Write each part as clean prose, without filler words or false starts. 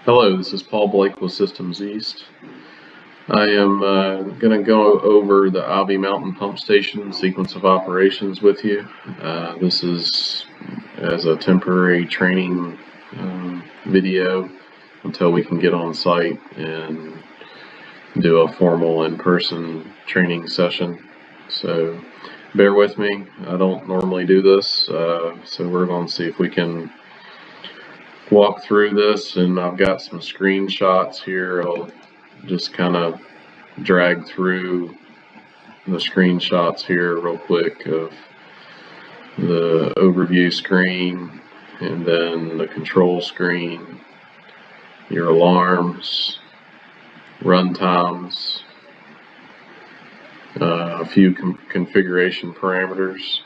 Hello, this is Paul Blake with Systems East. I am going to go over the Adobe Mountain Pump Station sequence of operations with you. This is as a temporary training video until we can get on site and do a formal in-person training session. So bear with me. I don't normally do this, so we're going to see if we can walk through this, and I've got some screenshots here. I'll just kind of drag through the screenshots here real quick of the overview screen and then the control screen, your alarms, run times, a few configuration parameters,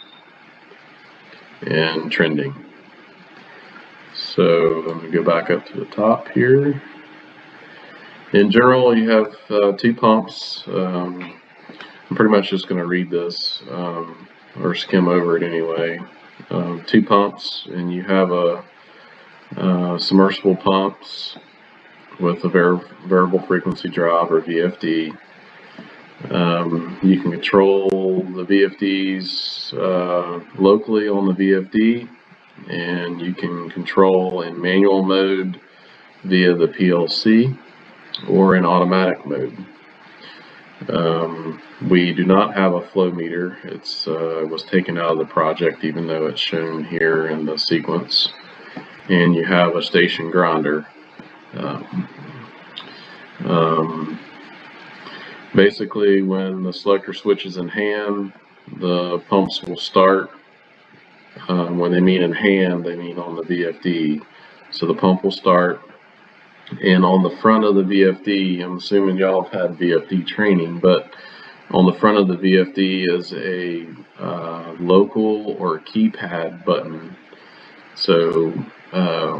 and trending. So let me go back up to the top here. In general, you have two pumps. I'm pretty much just going to read this or skim over it anyway. Two pumps, and you have a submersible pumps with a variable frequency drive, or VFD. You can control the VFDs locally on the VFD, and you can control in manual mode via the PLC or in automatic mode. We do not have a flow meter. It was taken out of the project, even though it's shown here in the sequence. And you have a station grinder. Basically, when the selector switch is in hand, the pumps will start. When they mean in hand, they mean on the VFD. So the pump will start, and on the front of the VFD, I'm assuming y'all have had VFD training, but on the front of the VFD is a local or keypad button. So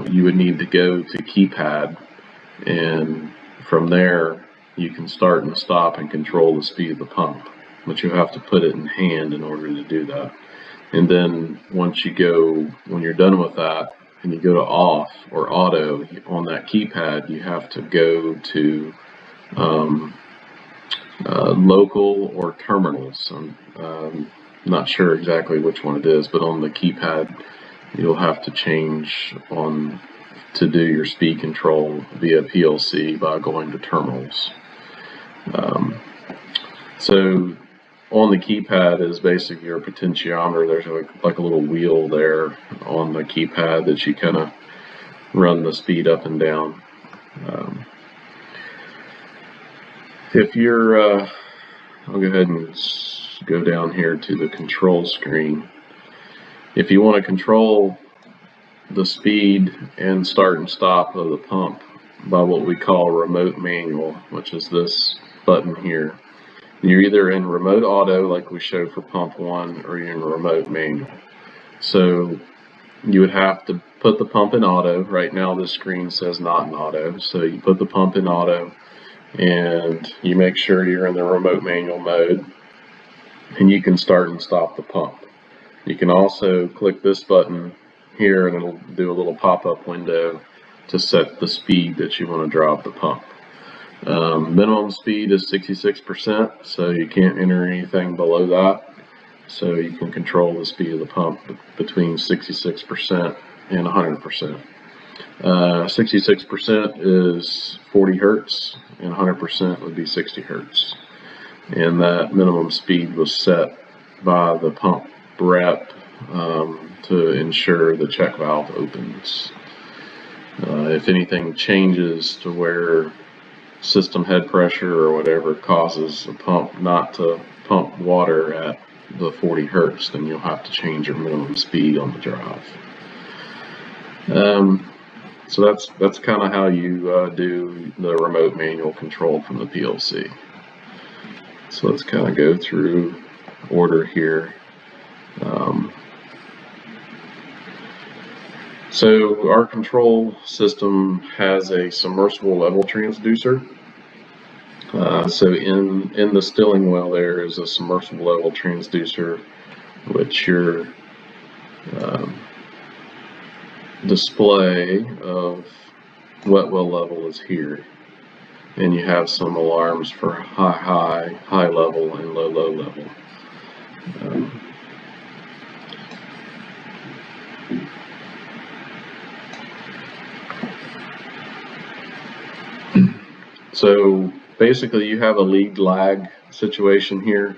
you would need to go to keypad, and from there you can start and stop and control the speed of the pump, but you have to put it in hand in order to do that. And then once you go, when you're done with that and you go to off or auto on that keypad, you have to go to local or terminals. I'm not sure exactly which one it is, but on the keypad you'll have to change on to do your speed control via PLC by going to terminals. So on the keypad is basically your potentiometer. There's like a little wheel there on the keypad that you kind of run the speed up and down. If you're, I'll go ahead and go down here to the control screen. If you want to control the speed and start and stop of the pump by what we call remote manual, which is this button here, you're either in remote auto like we showed for pump 1, or you're in remote manual. So you would have to put the pump in auto. Right now this screen says not in auto, so you put the pump in auto and you make sure you're in the remote manual mode, and you can start and stop the pump. You can also click this button here and it'll do a little pop-up window to set the speed that you want to drive the pump. Minimum speed is 66%, so you can't enter anything below that. So you can control the speed of the pump between 66% and 100%. 66% is 40 hertz, and 100% would be 60 hertz. And that minimum speed was set by the pump rep to ensure the check valve opens. If anything changes to where system head pressure or whatever causes the pump not to pump water at the 40 hertz, then you'll have to change your minimum speed on the drive. So that's kind of how you do the remote manual control from the PLC. So let's kind of go through order here. So our control system has a submersible level transducer. So in the stilling well there is a submersible level transducer, which your display of wet well level is here. And you have some alarms for high level, and low level. So basically you have a lead lag situation here,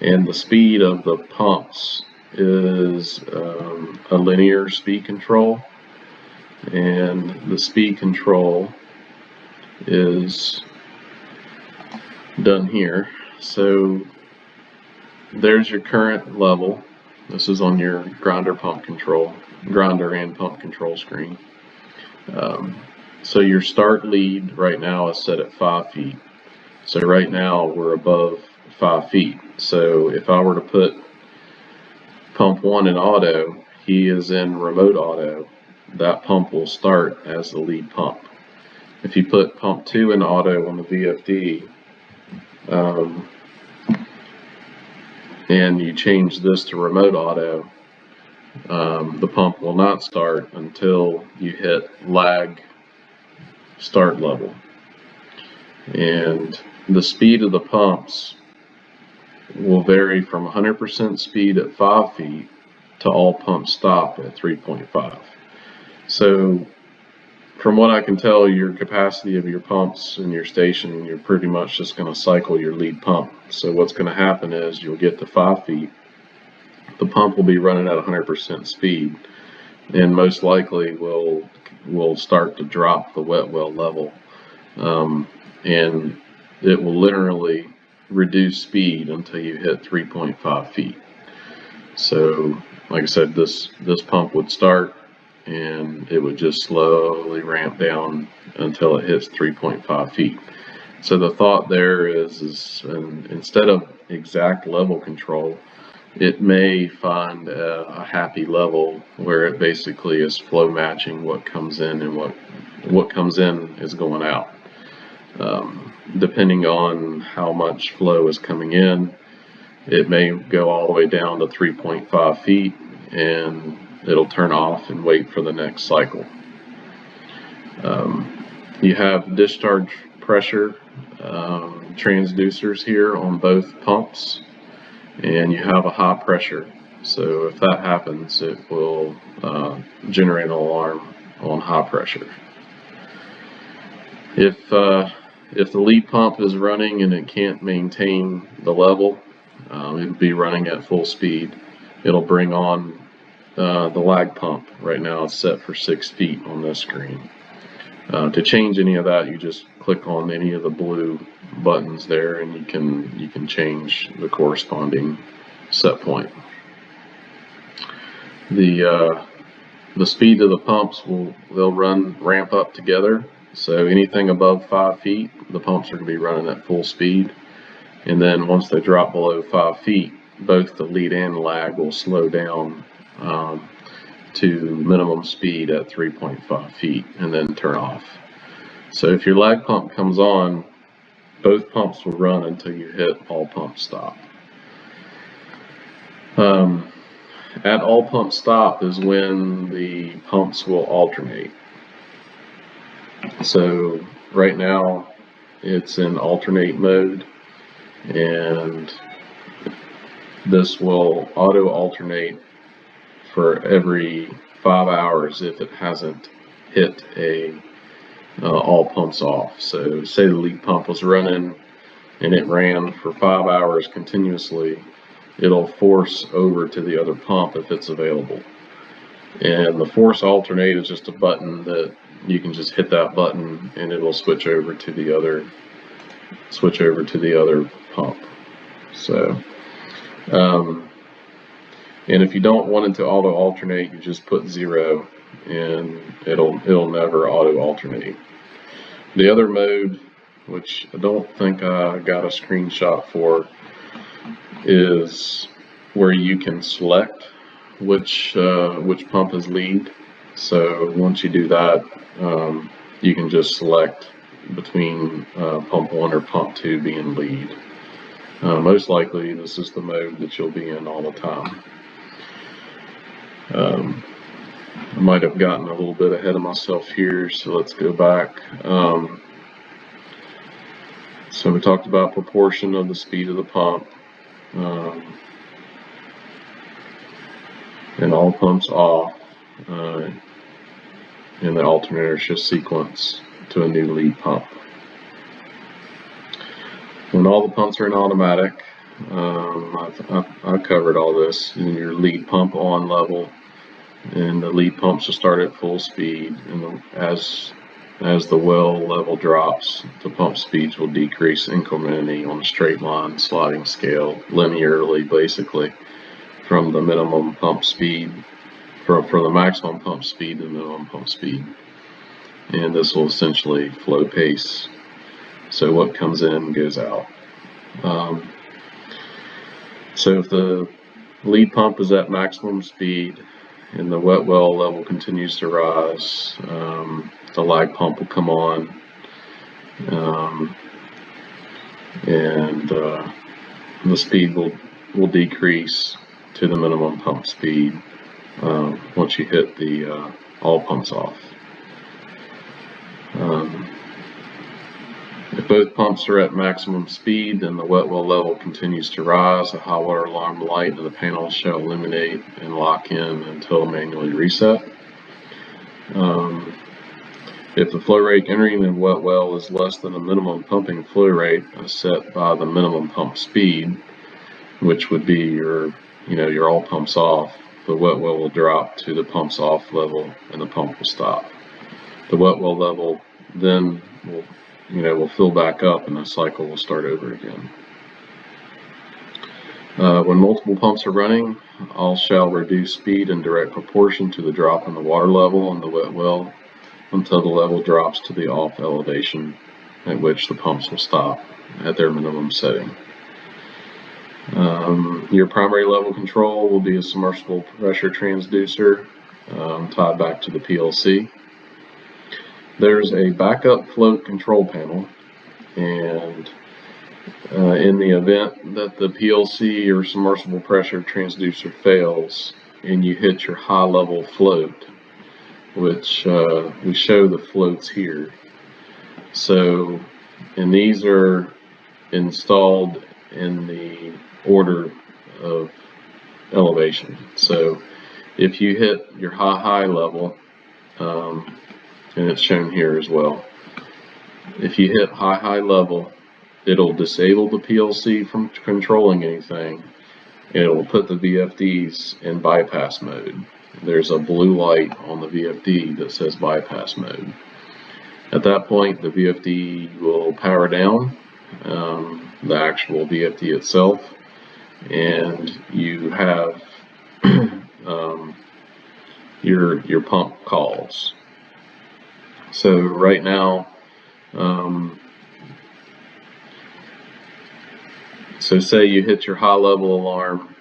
and the speed of the pumps is a linear speed control, and the speed control is done here. So there's your current level. This is on your grinder and pump control screen. So your start lead right now is set at 5 feet. So right now we're above 5 feet. So if I were to put pump 1 in auto, he is in remote auto, that pump will start as the lead pump. If you put pump 2 in auto on the VFD, and you change this to remote auto, the pump will not start until you hit lag start level. And the speed of the pumps will vary from 100% speed at 5 feet to all pumps stop at 3.5. So from what I can tell, your capacity of your pumps in your station, you're pretty much just going to cycle your lead pump. So what's going to happen is you'll get to 5 feet, the pump will be running at 100% speed, and most likely will start to drop the wet well level, and it will literally reduce speed until you hit 3.5 feet. So like I said, this pump would start and it would just slowly ramp down until it hits 3.5 feet. So the thought there is instead of exact level control, it may find a happy level where it basically is flow matching what comes in, and what comes in is going out. Depending on how much flow is coming in, it may go all the way down to 3.5 feet and it'll turn off and wait for the next cycle. You have discharge pressure transducers here on both pumps, and you have a high pressure. So if that happens, it will generate an alarm on high pressure. If the lead pump is running and it can't maintain the level, it'll be running at full speed. It'll bring on the lag pump. Right now it's set for 6 feet on this screen. To change any of that, you just click on any of the blue buttons there, and you can change the corresponding set point. The speed of the pumps they'll ramp up together. So anything above 5 feet, the pumps are going to be running at full speed. And then once they drop below 5 feet, both the lead and lag will slow down to minimum speed at 3.5 feet and then turn off. So if your lag pump comes on, both pumps will run until you hit all pump stop. At all pump stop is when the pumps will alternate. So right now it's in alternate mode, and this will auto alternate for every 5 hours if it hasn't hit all pumps off. So say the lead pump was running and it ran for 5 hours continuously, it'll force over to the other pump if it's available. And the force alternate is just a button that you can just hit that button and it will switch over to the other pump. So and if you don't want it to auto alternate, you just put 0 and it'll never auto alternate. The other mode, which I don't think I got a screenshot for, is where you can select which pump is lead. So once you do that, you can just select between pump 1 or pump 2 being lead. Most likely this is the mode that you'll be in all the time. I might have gotten a little bit ahead of myself here, so let's go back. So we talked about proportion of the speed of the pump, and all pumps off, and the alternator shift sequence to a new lead pump. When all the pumps are in automatic, I've covered all this in your lead pump on level, and the lead pumps will start at full speed, and as the well level drops, the pump speeds will decrease incrementally on a straight line sliding scale, linearly basically, from the minimum pump speed, from the maximum pump speed to the minimum pump speed. And this will essentially flow pace. So what comes in goes out. So if the lead pump is at maximum speed and the wet well level continues to rise, the lag pump will come on, and the speed will decrease to the minimum pump speed once you hit the all pumps off. If both pumps are at maximum speed, then the wet well level continues to rise. The high water alarm light in the panel shall illuminate and lock in until manually reset. If the flow rate entering the wet well is less than the minimum pumping flow rate set by the minimum pump speed, which would be your all pumps off, the wet well will drop to the pumps off level and the pump will stop. The wet well level then will fill back up and the cycle will start over again. When multiple pumps are running, all shall reduce speed in direct proportion to the drop in the water level on the wet well until the level drops to the off elevation, at which the pumps will stop at their minimum setting. Your primary level control will be a submersible pressure transducer tied back to the PLC. There's a backup float control panel, and in the event that the PLC or submersible pressure transducer fails and you hit your high level float, which we show the floats here. So, and these are installed in the order of elevation. So if you hit your high level, and it's shown here as well, if you hit high level, it'll disable the PLC from controlling anything. It'll put the VFDs in bypass mode. There's a blue light on the VFD that says bypass mode. At that point, the VFD will power down, the actual VFD itself, and you have your pump calls. So right now, so say you hit your high level alarm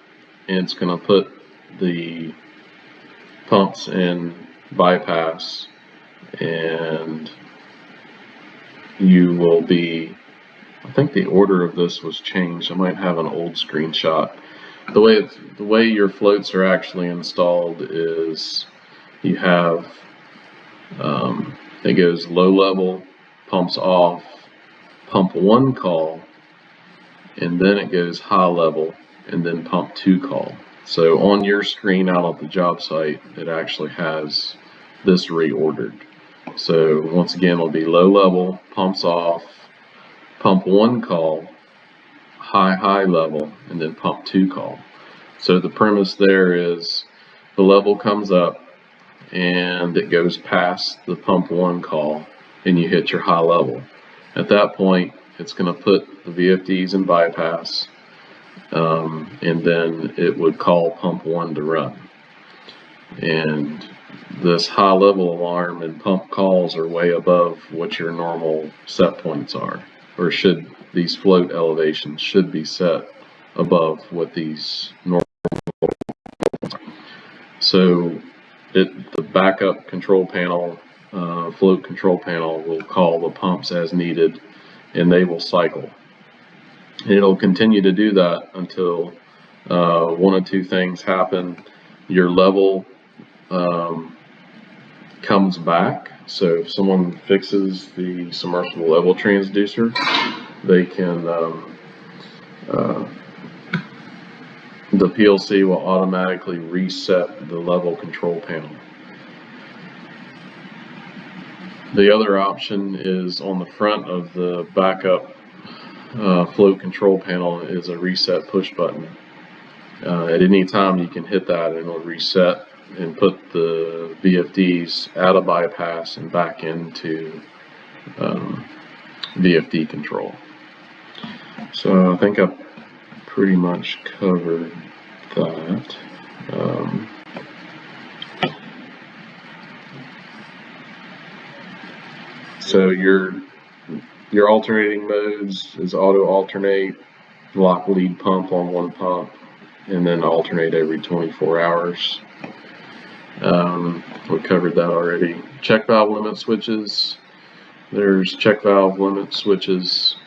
and it's going to put the pumps in bypass, and you will be, I think the order of this was changed. I might have an old screenshot. The way your floats are actually installed is you have it goes low level, pumps off, pump 1 call, and then it goes high level, and then pump 2 call. So on your screen out at the job site, it actually has this reordered. So once again, it'll be low level, pumps off, pump 1 call, high level, and then pump 2 call. So the premise there is the level comes up and it goes past the pump 1 call and you hit your high level. At that point, it's going to put the VFDs in bypass, and then it would call pump 1 to run. And this high level alarm and pump calls are way above what your normal set points are, or these float elevations should be set above what these normal. So the backup control panel, float control panel, will call the pumps as needed, and they will cycle. And it'll continue to do that until one of two things happen. Your level comes back. So if someone fixes the submersible level transducer, they can the PLC will automatically reset the level control panel. The other option is on the front of the backup float control panel is a reset push button. At any time you can hit that and it'll reset and put the VFDs out of bypass and back into VFD control. So I think I've pretty much covered that. So your alternating modes is auto alternate, lock lead pump on one pump, and then alternate every 24 hours. We covered that already. Check valve limit switches. There's check valve limit switches,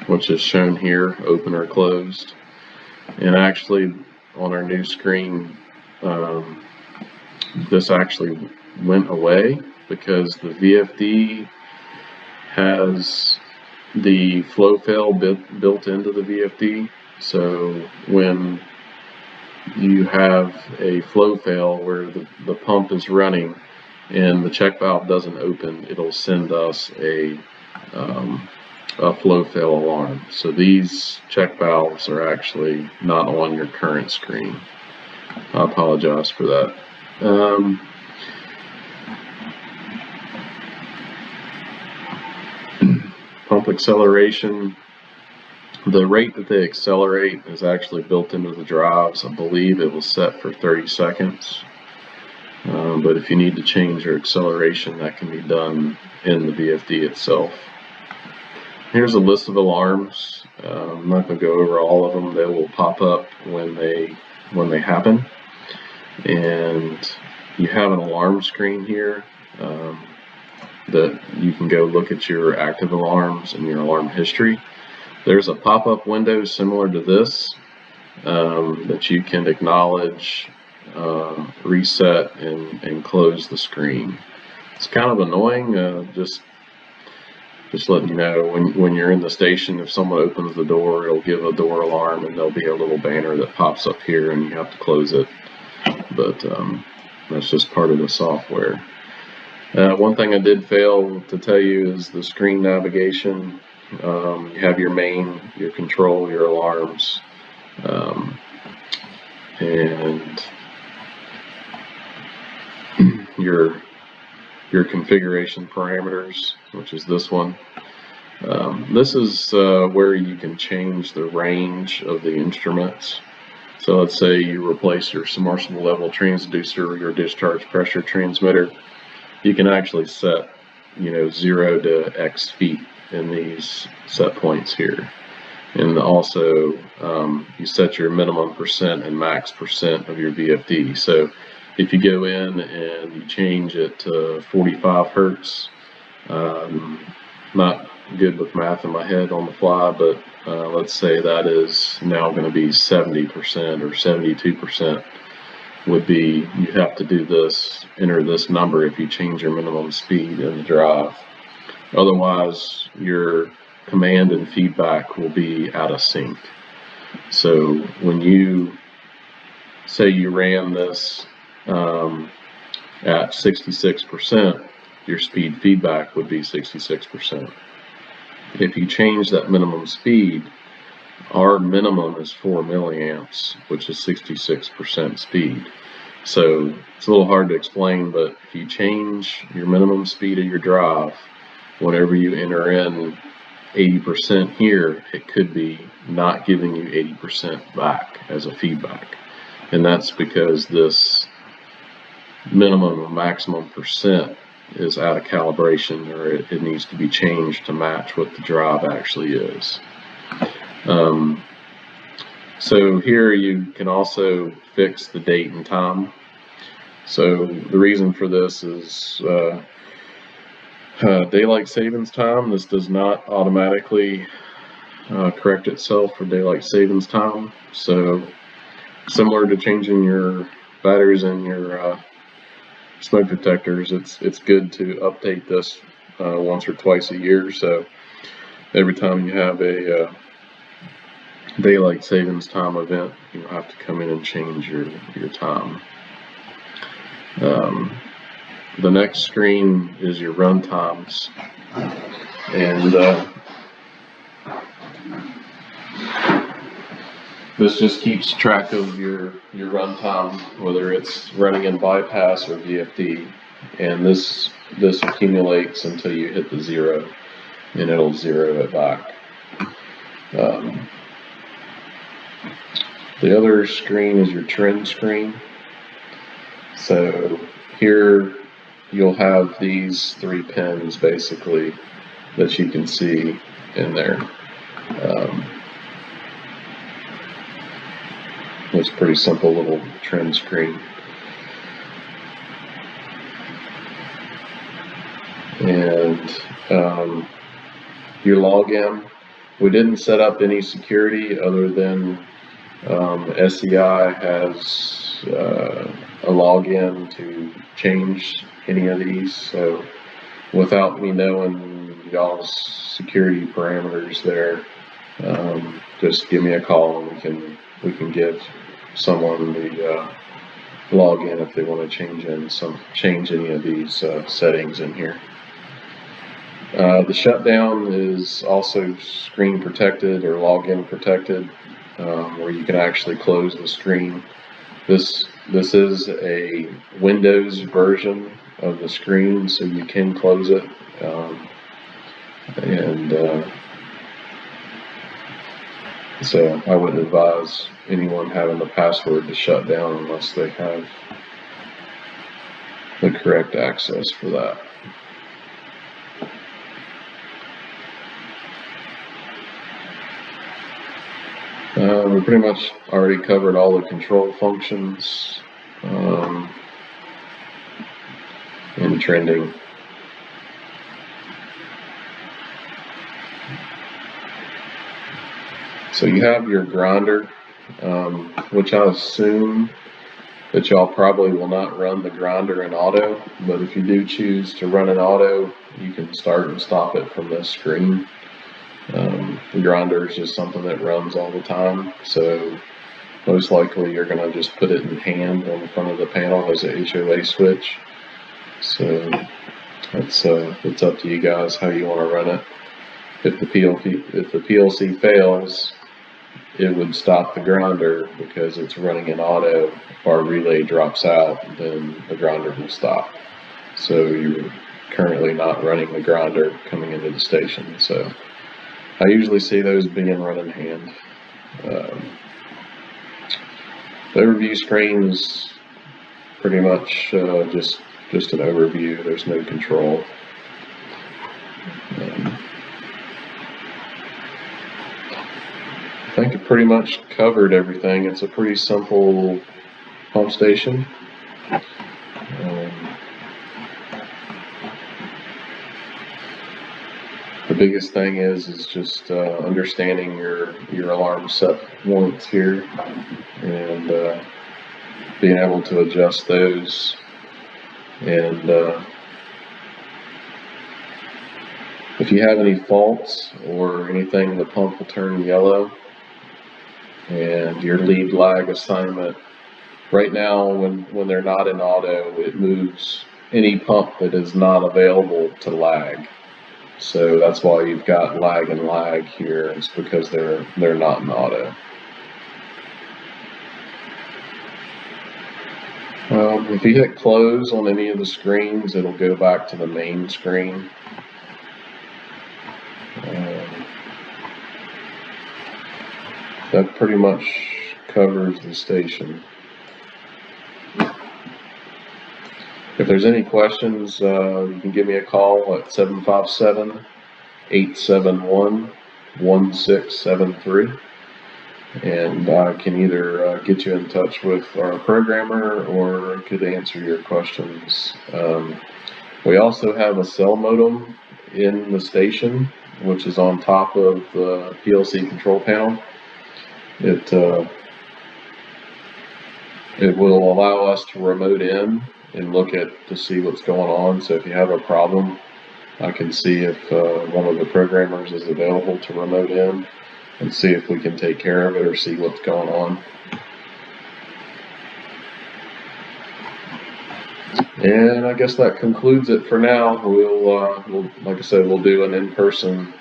which is shown here, open or closed. And actually, on our new screen, this actually went away because the VFD has the flow fail built into the VFD. So when you have a flow fail where the pump is running and the check valve doesn't open, it'll send us a flow fail alarm. So these check valves are actually not on your current screen. I apologize for that. Pump acceleration. The rate that they accelerate is actually built into the drives. I believe it was set for 30 seconds. But if you need to change your acceleration, that can be done in the VFD itself. Here's a list of alarms. I'm not going to go over all of them. They will pop up when they happen. And you have an alarm screen here that you can go look at your active alarms and your alarm history. There's a pop-up window similar to this that you can acknowledge, reset, and close the screen. It's kind of annoying. Just letting you know, when you're in the station, if someone opens the door, it'll give a door alarm, and there'll be a little banner that pops up here, and you have to close it. But that's just part of the software. One thing I did fail to tell you is the screen navigation. You have your main, your control, your alarms, and your configuration parameters, which is this one. This is where you can change the range of the instruments. So let's say you replace your submersible level transducer or your discharge pressure transmitter. You can actually set, 0 to X feet in these set points here. And also you set your minimum percent and max percent of your VFD. So if you go in and you change it to 45 Hertz, not good with math in my head on the fly, but let's say that is now going to be 70% or 72%. Would be, you have to do this, enter this number if you change your minimum speed in the drive. Otherwise, your command and feedback will be out of sync. So when you say you ran this at 66%, your speed feedback would be 66%. If you change that minimum speed, our minimum is 4 milliamps, which is 66% speed. So it's a little hard to explain, but if you change your minimum speed of your drive, whenever you enter in 80% here, it could be not giving you 80% back as a feedback. And that's because this minimum and maximum percent is out of calibration, or it needs to be changed to match what the drive actually is. So here you can also fix the date and time. So the reason for this is daylight savings time. This does not automatically correct itself for daylight savings time. So similar to changing your batteries in your smoke detectors, it's good to update this once or twice a year. So every time you have a daylight savings time event, you'll have to come in and change your time. The next screen is your run times, and this just keeps track of your run time, whether it's running in bypass or VFD, and this accumulates until you hit the 0, and it'll zero it back. The other screen is your trend screen. So here you'll have these 3 pins basically that you can see in there. It's a pretty simple little trend screen. And your login, we didn't set up any security other than SEI has a login to change any of these. So without me knowing y'all's security parameters there, just give me a call and we can give someone the login if they want to change any of these settings in here. The shutdown is also screen protected or login protected, where you can actually close the screen. This is a Windows version of the screen, so you can close it, so I wouldn't advise anyone having the password to shut down unless they have the correct access for that. We pretty much already covered all the control functions and trending. So you have your grinder, which I assume that y'all probably will not run the grinder in auto, but if you do choose to run in auto, you can start and stop it from this screen. The grinder is just something that runs all the time, so most likely you're going to just put it in hand on the front of the panel as a HOA switch. So it's up to you guys how you want to run it. If the PLC fails, it would stop the grinder because it's running in auto. If our relay drops out, then the grinder will stop. So you're currently not running the grinder coming into the station. So I usually see those being run in hand. The overview screen is pretty much just an overview. There's no control. I think it pretty much covered everything. It's a pretty simple pump station. The biggest thing is just understanding your alarm set points here and being able to adjust those. And if you have any faults or anything, the pump will turn yellow. And your lead lag assignment, right now when they're not in auto, it moves any pump that is not available to lag. So that's why you've got lag and lag here. It's because they're not in auto. If you hit close on any of the screens, it'll go back to the main screen. That pretty much covers the station. If there's any questions, you can give me a call at 757-871-1673, and I can either get you in touch with our programmer or could answer your questions. We also have a cell modem in the station, which is on top of the PLC control panel. It will allow us to remote in and look at to see what's going on. So if you have a problem, I can see if one of the programmers is available to remote in and see if we can take care of it or see what's going on. And I guess that concludes it for now. We'll like I said, we'll do an in-person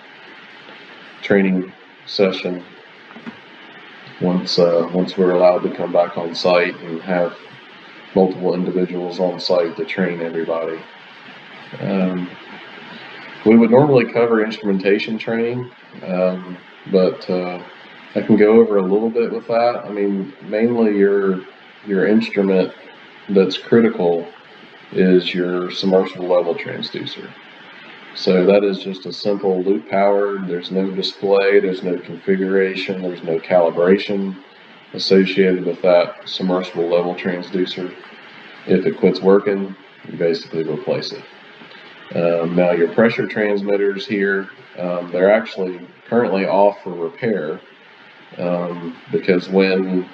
training session once we're allowed to come back on site and have multiple individuals on site to train everybody. We would normally cover instrumentation training, but I can go over a little bit with that. I mean, mainly your instrument that's critical is your submersible level transducer. So that is just a simple loop power. There's no display, there's no configuration, there's no calibration associated with that submersible level transducer. If it quits working, you basically replace it. Now your pressure transmitters here, they're actually currently off for repair because when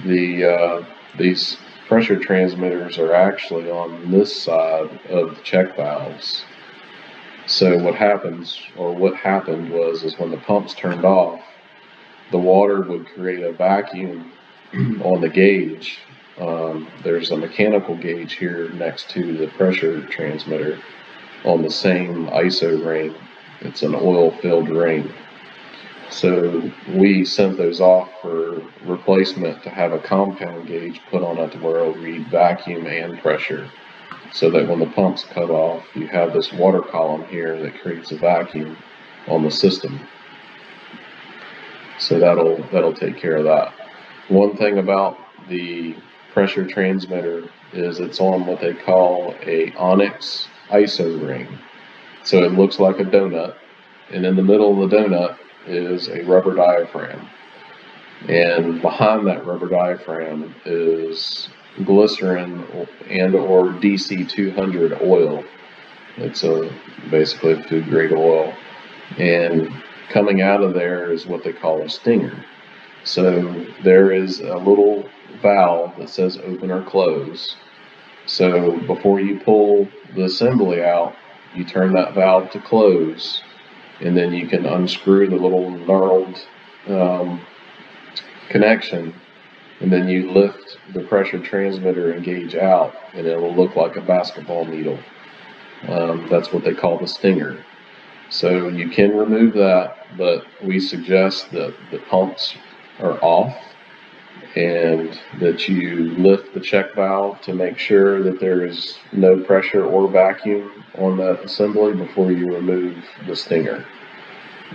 these pressure transmitters are actually on this side of the check valves. So what happens, or what happened was, is when the pumps turned off, the water would create a vacuum on the gauge. There's a mechanical gauge here next to the pressure transmitter on the same ISO ring. It's an oil-filled ring. So we sent those off for replacement to have a compound gauge put on it where it'll read vacuum and pressure, so that when the pumps cut off, you have this water column here that creates a vacuum on the system. So that'll take care of that. One thing about the pressure transmitter is it's on what they call a onyx ISO ring. So it looks like a donut, and in the middle of the donut is a rubber diaphragm. And behind that rubber diaphragm is glycerin and or DC 200 oil. It's basically a food grade oil. And coming out of there is what they call a stinger. So there is a little valve that says open or close. So before you pull the assembly out, you turn that valve to close, and then you can unscrew the little knurled connection, and then you lift the pressure transmitter and gauge out, and it will look like a basketball needle. That's what they call the stinger. So you can remove that, but we suggest that the pumps are off and that you lift the check valve to make sure that there is no pressure or vacuum on that assembly before you remove the stinger.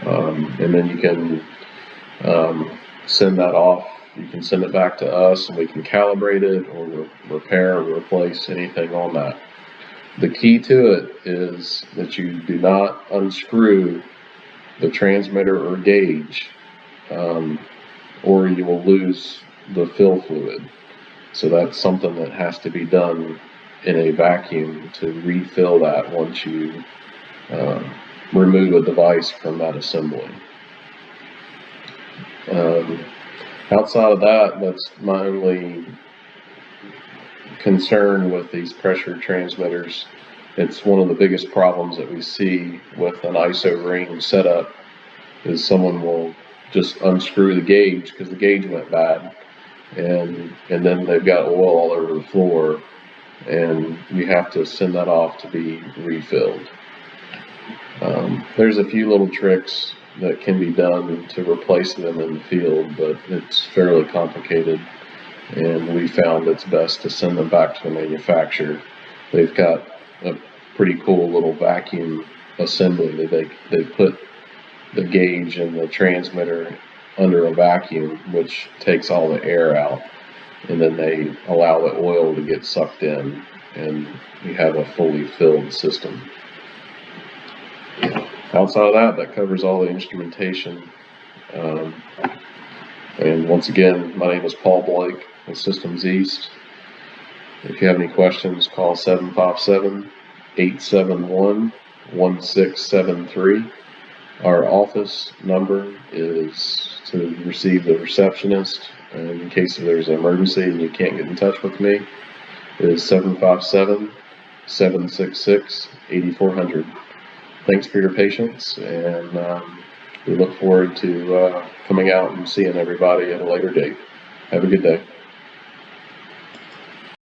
And then you can send that off. You can send it back to us and we can calibrate it or repair or replace anything on that. The key to it is that you do not unscrew the transmitter or gauge, or you will lose the fill fluid. So that's something that has to be done in a vacuum to refill that once you remove a device from that assembly. Outside of that, that's my only concern with these pressure transmitters. It's one of the biggest problems that we see with an ISO ring setup is someone will just unscrew the gauge because the gauge went bad, and then they've got oil all over the floor, and you have to send that off to be refilled. There's a few little tricks that can be done to replace them in the field, but it's fairly complicated, and we found it's best to send them back to the manufacturer. They've got a pretty cool little vacuum assembly that they put the gauge and the transmitter under a vacuum, which takes all the air out, and then they allow the oil to get sucked in, and you have a fully filled system. Outside of that covers all the instrumentation. And once again, my name is Paul Blake with Systems East. If you have any questions, call 757-871-1673. Our office number is to receive the receptionist in case there's an emergency and you can't get in touch with me. is 757-766-8400. Thanks for your patience, and we look forward to coming out and seeing everybody at a later date. Have a good day.